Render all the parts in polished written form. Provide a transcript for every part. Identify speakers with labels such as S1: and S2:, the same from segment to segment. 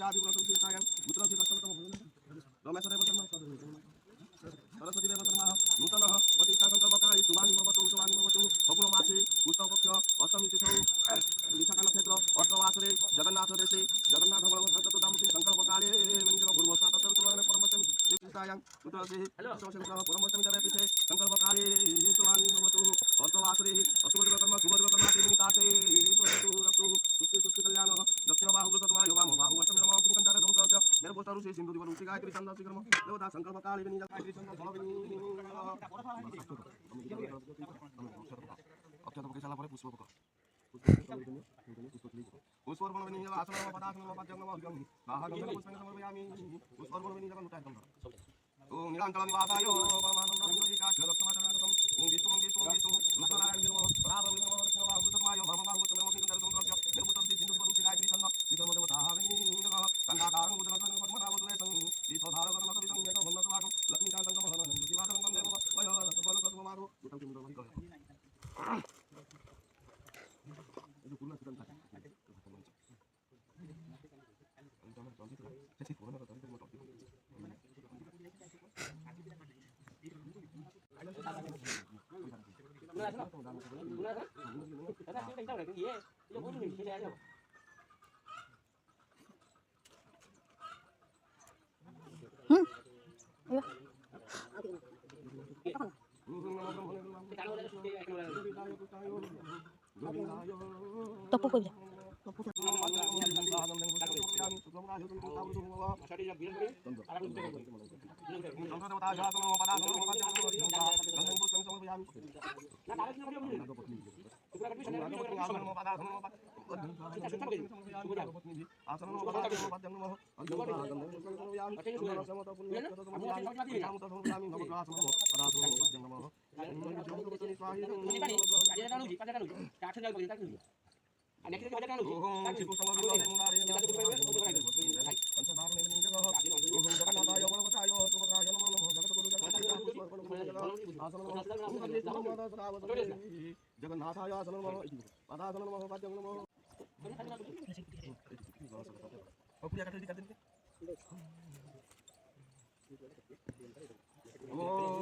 S1: जाति पुरुषायं पुत्रस्य दत्तवतम रमेशदेव शर्मा सरस्वती देव शर्मा नूतनः प्रतिष्ठा संकल्पकारि सुवानि भवतु फगुणमासे कृष्णपक्ष अष्टमी तिथौ विशाखा नक्षत्र अष्टवासरे जगन्नाथ देशे जगन्नाथ बलभद्र चतुर्धामूर्ति संकल्पकाले परमष्टमी पुत्रस्य परमष्टमी देवपीठे संकल्पकाले सुवानि भवतु अष्टवासरे अशुभकर्म शुभकर्म निमित्ताते सुष्टि कल्याण दक्षिण बाहु वृषतमा योगाम बाहु अष्टमी नमः किंकंचार धमकस्य मेरे पोस्टर ऋषि सिंधु दिवर ऋषि गायत्री चंद्र शिखरम देवता संकल्प काली विनी गायत्री चंद्र फलविनी अक्षत पकेशाला परे पुष्प पक पुष्पवर्पण विनी आसन नमः पदासन नमः पद्यं नमः अर्घ्यं बाहगं पुष्पेन समर्पयामि पुष्पवर्पण विनी जगन् उठाय ओम निरांतल निवासाय परमानंद विकास रक्षमाचरणं ओम विष्णु नारायण नमः पराभव नमः दक्षिण बाहु वृषतमा योगाम बाहु अष्टमी नमः किंकंचार धमकस्य मेरे पोस्टर ऋषि सिंधु दिवर ऋषि गायत्री चंद्र शिखरम देवता संगाकारं बुद्धनाथं पद्मनाभोदयं विश्वधारकं नतविदं मेघं वन्नतवागं लक्ष्मीकान्तं कमलनं दिवाकरं देव वय रसफलकस्वमारो गुतं किं मुदं कलय ಇದು ಪೂರ್ಣ ಸಿದ್ಧಾಂತ
S2: Topo ko bilang. जगन्नाथाय आसनं नमः पदासनं नमः पाद्यं नमः पूजा करते ओम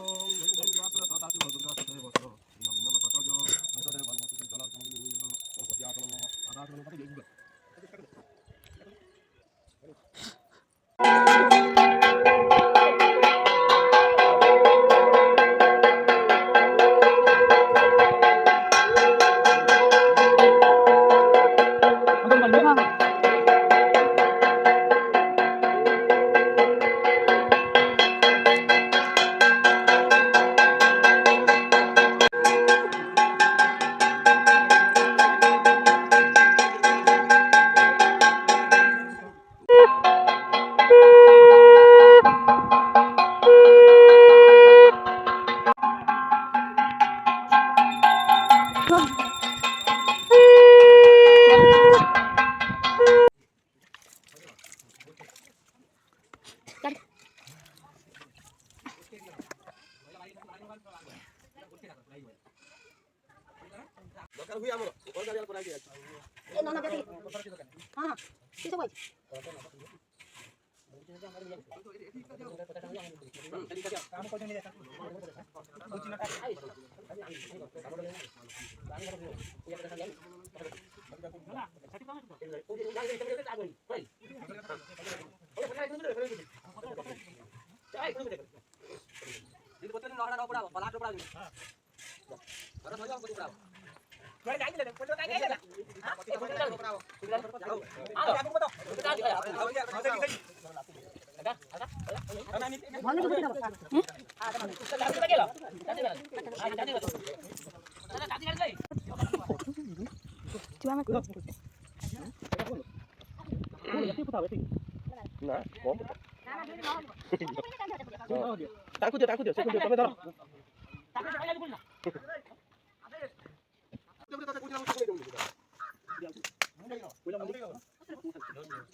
S2: takut dia, saya tome daro.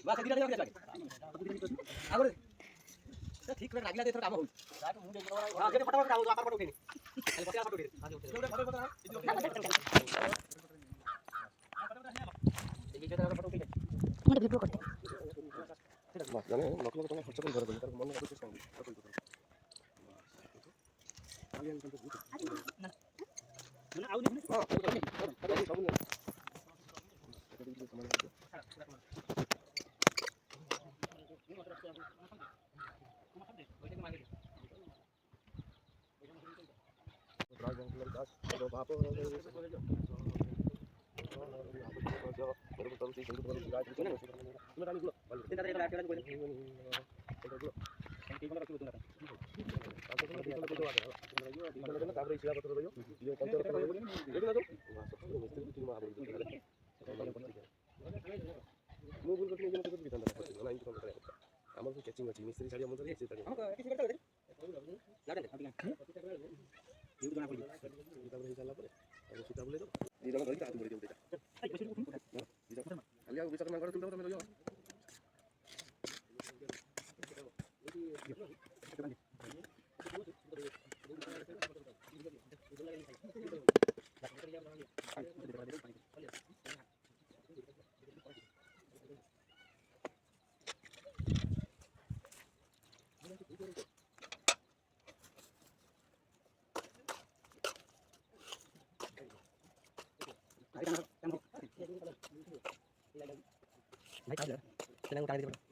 S2: Bas tidak dia lagi. Agora. ठीक में लागला ते थोड़ा काम होई. हां के फटाफट काम आता फटाफट उठेनी. खाली बस फटाफट उठेनी. हां एवढे फटाफट बता. ये जे फटाफट उठेनी. मुझे वीडियो करते
S1: বাহ জানে লক্ষ লক্ষ টাকা খরচা করে ধরে দেবে তার মনে রাখতে চাই আমি কিন্তু বুঝি
S2: না আউনি
S1: হ্যাঁ সব নিয়ে রাজবংশের কাজ তো বাপ আমার ক্যাচিং আছে মিস্ত্রি ছাড়িয়ে মধ্যে দিয়েছে তাকে তারপরে হিসাব করে তারপরে সুতা বলে দাও এই জায়গা ধরে হাত বলে দিও এটা আলিয়া বিচার না করে তুলতে হবে লইও
S2: ভাই তাহলে সেটা টাকা দিতে পারো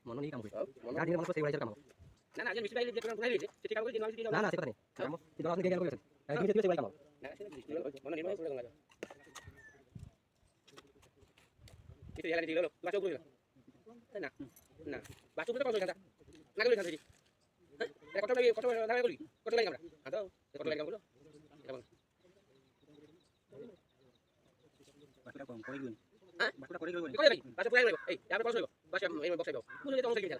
S2: মনে নেই কাম করি গাড়ি মনে করছে এই কাম না না যে মিষ্টি বাইলে যে কোন কোথায় লিখে সেটা কাম করে দিন আমি না না সেটা নেই কিন্তু আপনি গেল করেছেন এই যে দিয়েছে কাম না মনে নেই মানে লাগা এটা এলা দিল বাচ্চা উপরে না না বাচ্চা উপরে কত জায়গা না গেল এখানে হ্যাঁ কত লাগে করি কত লাগে আমরা দাও কত লাগে বলো এবং বাচ্চা কম করে দিন হ্যাঁ বাচ্চা করে দিন করে ভাই বাচ্চা পুরাই এই আমরা কত লাগবে বাচ্চা এই বক্সে দাও কোন যেটা অংশ কিনা